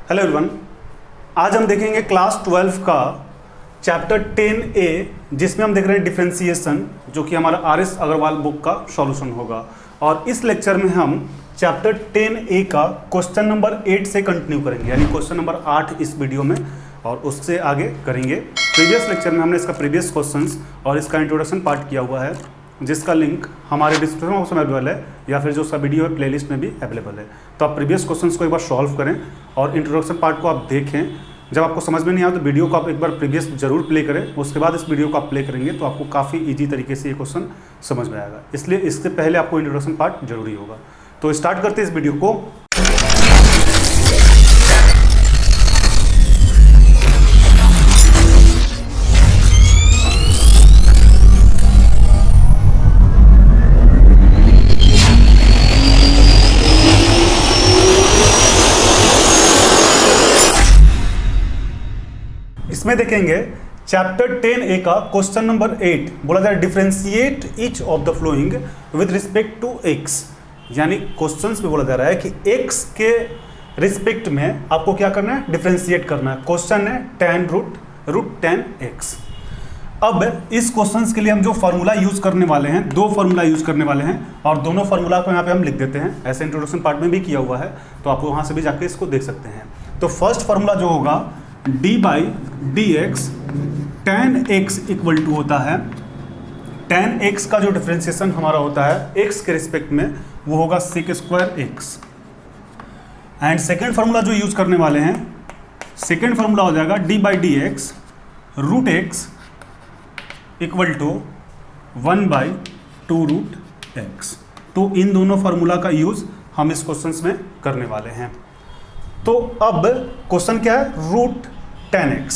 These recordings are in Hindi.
हेलो एवरीवन, आज हम देखेंगे क्लास 12 का चैप्टर 10A जिसमें हम देख रहे हैं डिफरेंशिएशन, जो कि हमारा आर.एस. अग्रवाल बुक का सॉल्यूशन होगा। और इस लेक्चर में हम चैप्टर 10A का क्वेश्चन नंबर 8 से कंटिन्यू करेंगे, यानी क्वेश्चन नंबर 8 इस वीडियो में, और उससे आगे करेंगे। प्रीवियस लेक्चर में हमने इसका प्रीवियस क्वेश्चंस और इसका इंट्रोडक्शन पार्ट किया हुआ है, जिसका लिंक हमारे डिस्क्रिप्शन बॉक्स में अवेलेबल है, या फिर जो उसका वीडियो है प्लेलिस्ट में भी अवेलेबल है। तो आप प्रीवियस क्वेश्चंस को एक बार सॉल्व करें और इंट्रोडक्शन पार्ट को आप देखें। जब आपको समझ में नहीं आया तो वीडियो को आप एक बार प्रीवियस जरूर प्ले करें, उसके बाद इस वीडियो को आप प्ले करेंगे तो आपको काफ़ी ईजी तरीके से ये क्वेश्चन समझ में आएगा। इसलिए इससे पहले आपको इंट्रोडक्शन पार्ट जरूरी होगा। तो स्टार्ट करते हैं इस वीडियो को। इसमें देखेंगे चैप्टर 10A का क्वेश्चन नंबर 8 बोला जाए differentiate each of the following with respect to x, यानी क्वेश्चंस में बोला जा रहा है कि x के रिस्पेक्ट में आपको क्या करना है, डिफरेंशिएट करना है। क्वेश्चन है tan रूट 10x। अब इस क्वेश्चंस के लिए हम जो फार्मूला यूज करने वाले हैं, दो फार्मूला यूज करने वाले हैं, और दोनों फार्मूला को यहाँ पे हम लिख देते हैं। ऐसे इंट्रोडक्शन पार्ट में भी किया हुआ है, तो आप वहाँ से भी जाके इसको देख सकते हैं। तो फर्स्ट फार्मूला जो होगा d/dx tan x equal to होता है, tan x का जो डिफरेंशिएशन हमारा होता है x के रिस्पेक्ट में, वो होगा sec² x। And second formula जो यूज करने वाले हैं, सेकेंड फार्मूला हो जाएगा d/dx root x equal to 1/2 root x। तो इन दोनों फार्मूला का यूज हम इस क्वेश्चन में करने वाले हैं। तो अब क्वेश्चन क्या है, रूट 10x।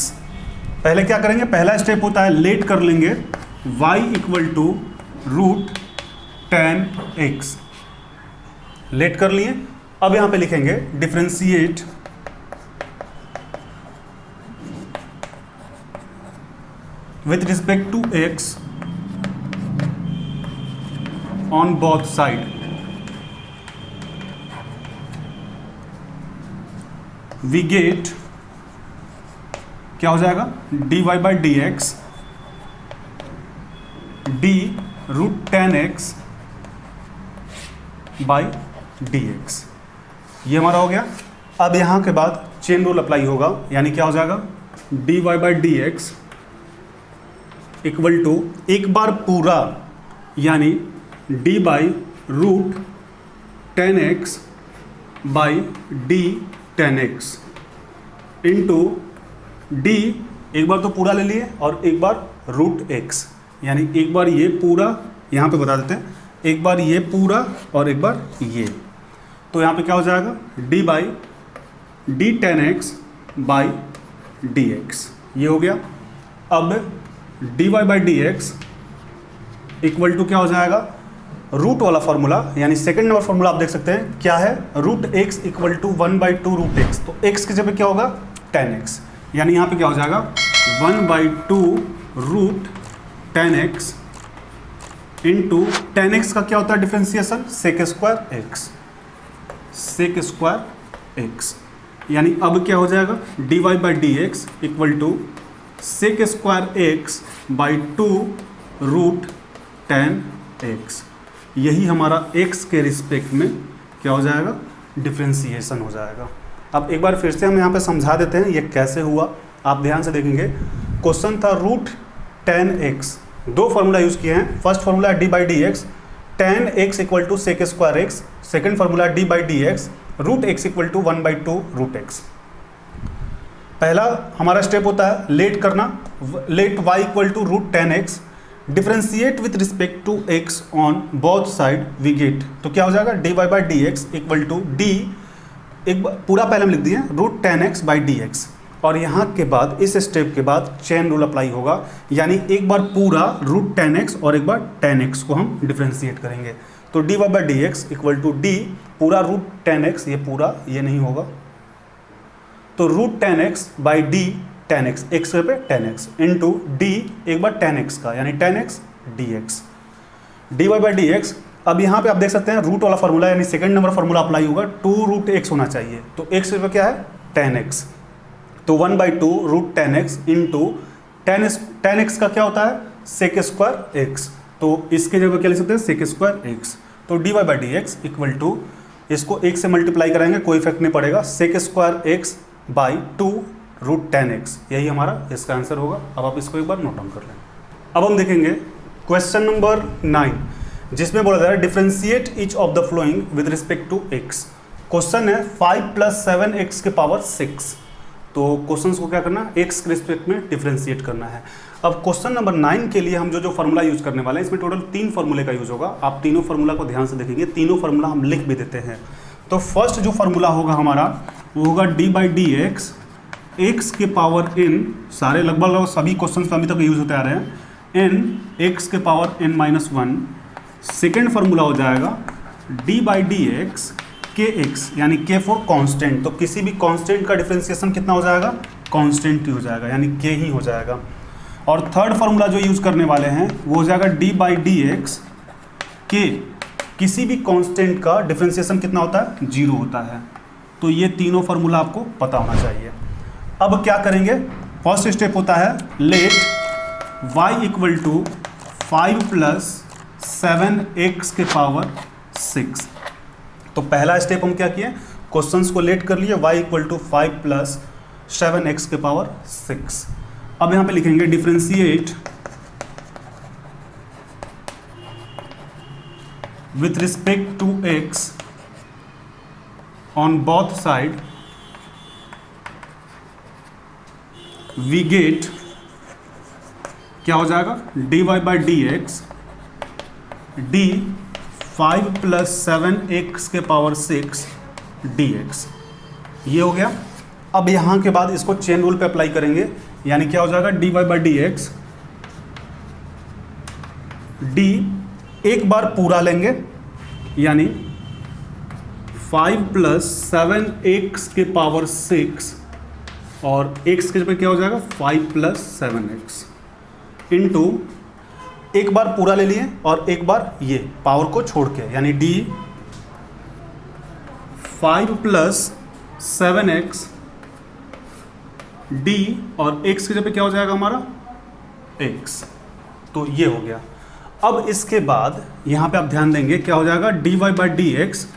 पहले क्या करेंगे, पहला स्टेप होता है लेट कर लेंगे y equal to root 10x। Let कर लिए। अब यहां पे लिखेंगे differentiate with respect to x on both side. We get क्या हो जाएगा, dy/dx d root 10x by dx। ये हमारा हो गया। अब यहाँ के बाद चेन रूल अप्लाई होगा, यानी क्या हो जाएगा, dy/dx इक्वल टू एक बार पूरा, यानी d by root 10x by d 10x into d, एक बार तो पूरा ले लिए और एक बार रूट x, यानी एक बार ये पूरा, यहाँ पे बता देते हैं, एक बार ये पूरा और एक बार ये। तो यहाँ पे क्या हो जाएगा, d 10x बाई dx, ये हो गया। अब dy/dx इक्वल टू क्या हो जाएगा, रूट वाला फार्मूला, यानी सेकंड नंबर फार्मूला आप देख सकते हैं क्या है, root x equal to 1/2 root x। तो x की जगह क्या होगा, 10x, यानी यहाँ पे क्या हो जाएगा 1/2 रूट 10x इंटू 10x का क्या होता है डिफरेंशिएशन, sec² x। यानी अब क्या हो जाएगा, dy/dx equal to sec² x by 2 root 10x। यही हमारा x के रिस्पेक्ट में क्या हो जाएगा, डिफरेंशिएशन हो जाएगा। अब एक बार फिर से हम यहाँ पे समझा देते हैं ये कैसे हुआ। आप ध्यान से देखेंगे, क्वेश्चन था रूट 10x, दो फार्मूला यूज किए हैं। First formula d/dx tan x equal to sec² x, second formula d/dx root x equal to 1/2 root x। पहला हमारा स्टेप होता है लेट करना, let y equal to root 10x differentiate with respect to x on both side we get. तो क्या हो जाएगा, dy/dx इक्वल टू d, एक पूरा पहले हम लिख दिए रूट 10x बाई dx, और यहाँ के बाद इस स्टेप के बाद चेन रूल अप्लाई होगा, यानी एक बार पूरा रूट 10x और एक बार 10x को हम डिफरेंशिएट करेंगे। तो dy/dx इक्वल टू d पूरा रूट 10x, ये पूरा ये नहीं होगा, तो root 10x by d 10x, x पे 10x इंटू d एक बार 10x का, यानी 10x dx, dy/dx अब यहाँ पे आप देख सकते हैं रूट वाला फार्मूला यानी सेकंड नंबर फार्मूला अप्लाई होगा, 2 रूट एक्स होना चाहिए। तो एक्स पे क्या है 10x, तो 1/2 रूट 10x इंटू 10x का क्या होता है सेक स्क्वायर एक्स, तो इसके जगह क्या लिख सकते हैं सेक स्क्वायर एक्स। तो d y by D x equal to, इसको एक से मल्टीप्लाई कराएंगे कोई इफेक्ट नहीं पड़ेगा, sec square x by 2 root 10x, यही हमारा इसका आंसर होगा। अब आप इसको एक बार नोट डाउन कर लें। अब हम देखेंगे क्वेश्चन नंबर 9, जिसमें बोला जा रहा है differentiate each of the following with respect to x। Question है 5 + 7x के पावर 6, तो क्वेश्चन को क्या करना है x के रिस्पेक्ट में डिफरेंशिएट करना है। अब क्वेश्चन नंबर 9 के लिए हम जो फार्मूला यूज करने वाले हैं, इसमें टोटल 3 फार्मूले का यूज होगा। आप तीनों फार्मूला को ध्यान से देखेंगे, तीनों फार्मूला हम लिख भी देते हैं। तो फर्स्ट जो फार्मूला होगा हमारा वो होगा D by D X, X के पावर n, सारे लगभग सभी क्वेश्चन अभी तक यूज होते आ रहे हैं, n एक्स के पावर n-1। सेकेंड फार्मूला हो जाएगा डी बाई डी एक्स के एक्स, यानी के फॉर कांस्टेंट, तो किसी भी कांस्टेंट का डिफरेंशिएशन कितना हो जाएगा कांस्टेंट ही हो जाएगा, यानी के ही हो जाएगा। और थर्ड फार्मूला जो यूज करने वाले हैं वो हो जाएगा डी बाई डी एक्स के, किसी भी कांस्टेंट का डिफरेंशिएशन कितना होता है 0 होता है। तो ये तीनों फार्मूला आपको पता होना चाहिए। अब क्या करेंगे, फर्स्ट स्टेप होता है late y equal to 5 + 7x के पावर 6। तो पहला स्टेप हम क्या किए, क्वेश्चंस को लेट कर लिए, y इक्वल टू 5 + 7x के पावर 6। अब यहां पे लिखेंगे differentiate with respect to x on both side we get, क्या हो जाएगा d y by D x, d 5 + 7x के पावर 6 dx, ये हो गया। अब यहाँ के बाद इसको चेन रूल पे अप्लाई करेंगे, यानी क्या हो जाएगा d y by D x, d एक बार पूरा लेंगे, यानी 5 + 7x के पावर 6, और x के पे क्या हो जाएगा 5 + 7x इंटू, एक बार पूरा ले लिए और एक बार ये पावर को छोड़ के, यानी d 5 + 7x d, और x के जगह पे क्या हो जाएगा हमारा x, तो ये हो गया। अब इसके बाद यहाँ पे आप ध्यान देंगे क्या हो जाएगा d y by D x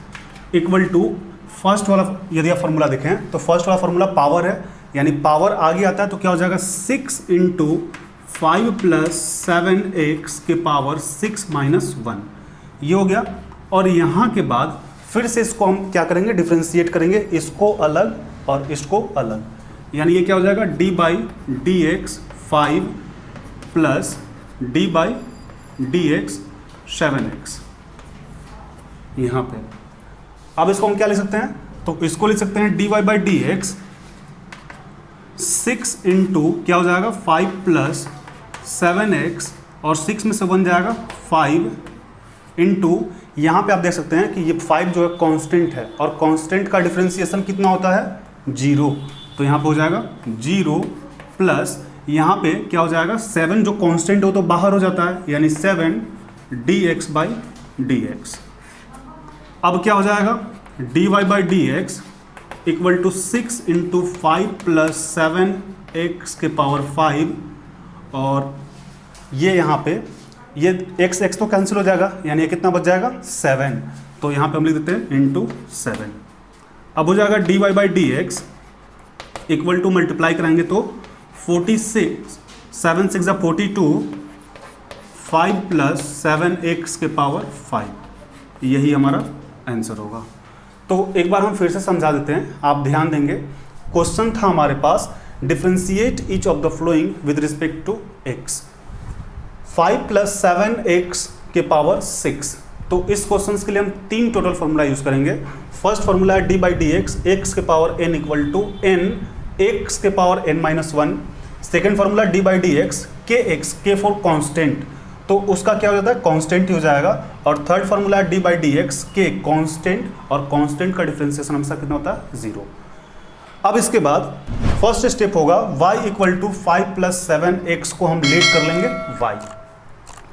equal to, first वाला यदि आप फार्मूला देखें तो फर्स्ट वाला फार्मूला पावर है, यानी पावर आगे आता है तो क्या हो जाएगा 6 × 5 + 7x के पावर 6 - 1, ये हो गया। और यहाँ के बाद फिर से इसको हम क्या करेंगे डिफरेंशिएट करेंगे, इसको अलग और इसको अलग, यानी ये क्या हो जाएगा D by D x 5 + D by D x 7x यहाँ पे। अब इसको हम क्या लिख सकते हैं, तो इसको लिख सकते हैं d y by D x 6 × क्या हो जाएगा 5 + 7x, और 6 में से 1 जाएगा 5 इंटू, यहाँ पे आप देख सकते हैं कि ये 5 जो है कांस्टेंट है, और कांस्टेंट का डिफरेंशिएशन कितना होता है 0, तो यहाँ पे हो जाएगा 0 प्लस यहाँ पे क्या हो जाएगा 7 जो कांस्टेंट हो तो बाहर हो जाता है, यानी 7 dx बाई dx। अब क्या हो जाएगा dy by dx equal to 6 × 5 + 7x के पावर 5, और ये यहाँ पे ये x तो कैंसिल हो जाएगा, यानी ये कितना बच जाएगा 7, तो यहाँ पे हम लिख देते हैं × 7। अब हो जाएगा dy by dx equal to, multiply कराएंगे तो 46, 7 6 = 42, 5 + 7x के पावर 5, यही हमारा आंसर होगा। तो एक बार हम फिर से समझा देते हैं, आप ध्यान देंगे। क्वेश्चन था हमारे पास differentiate each of the following with respect to x, 5 + 7x के पावर 6। तो इस क्वेश्चन के लिए हम 3 टोटल फार्मूला यूज करेंगे। फर्स्ट फार्मूला है D by D X, X के power n equal to n X के power n-1। Second formula D by D X के एक्स, के फॉर कांस्टेंट, तो उसका क्या हो जाता है कांस्टेंट ही हो जाएगा। और third formula D by D X के कांस्टेंट, और कांस्टेंट का डिफरेंशिएशन हमेशा कितना होता है 0। अब इसके बाद फर्स्ट स्टेप होगा y इक्वल टू 5 + 7x को हम लेट कर लेंगे y,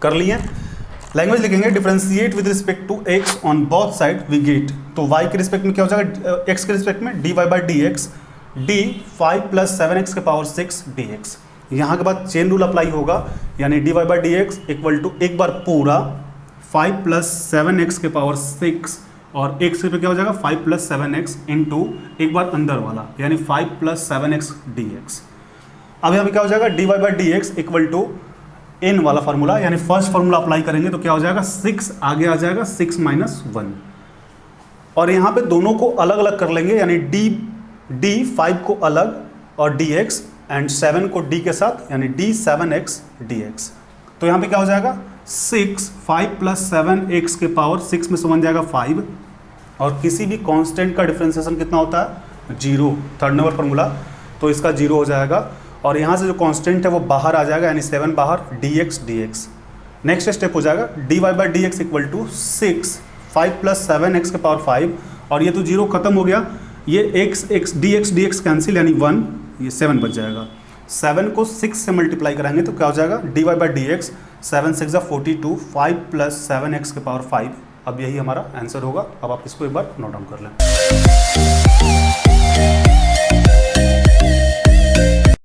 कर लिए। लैंग्वेज लिखेंगे differentiate with respect to x on both side we get, तो y के रिस्पेक्ट में क्या हो जाएगा x के रिस्पेक्ट में dy by D x d 5 plus 7x के पावर 6 dx। यहाँ के बाद चेन रूल अप्लाई होगा, यानी dy by D x equal to एक बार पूरा 5 प्लस 7x के पावर 6 और x पे क्या हो जाएगा 5 प्लस 7x इंटू एक बार अंदर वाला यानी 5 प्लस 7x dx। अब यहाँ पे क्या हो जाएगा dy by D x equal to n वाला फार्मूला, यानी फर्स्ट फार्मूला अप्लाई करेंगे तो क्या हो जाएगा 6 आगे आ जाएगा 6 माइनस 1, और यहाँ पे दोनों को अलग अलग कर लेंगे, यानी d 5 को अलग और dx एंड 7 को d के साथ, यानी d 7x dx। तो यहाँ पे क्या हो जाएगा 6 5 प्लस 7x के पावर 6 में से 1 जाएगा 5, और किसी भी कांस्टेंट का डिफरेंशिएशन कितना होता है 0, थर्ड नंबर फार्मूला, तो इसका 0 हो जाएगा, और यहाँ से जो कांस्टेंट है वो बाहर आ जाएगा, यानी 7 बाहर dx dx। नेक्स्ट स्टेप हो जाएगा dy by D x equal to 6 5 plus 7x के पावर 5, और ये तो 0 खत्म हो गया, ये x dx कैंसिल यानी 1, ये 7 बच जाएगा। 7 को 6 से मल्टीप्लाई कराएंगे तो क्या हो जाएगा dy by D x 7 6 42 5 plus 7x के पावर 5। अब यही हमारा आंसर होगा। अब आप इसको एक बार नोट डाउन कर लें।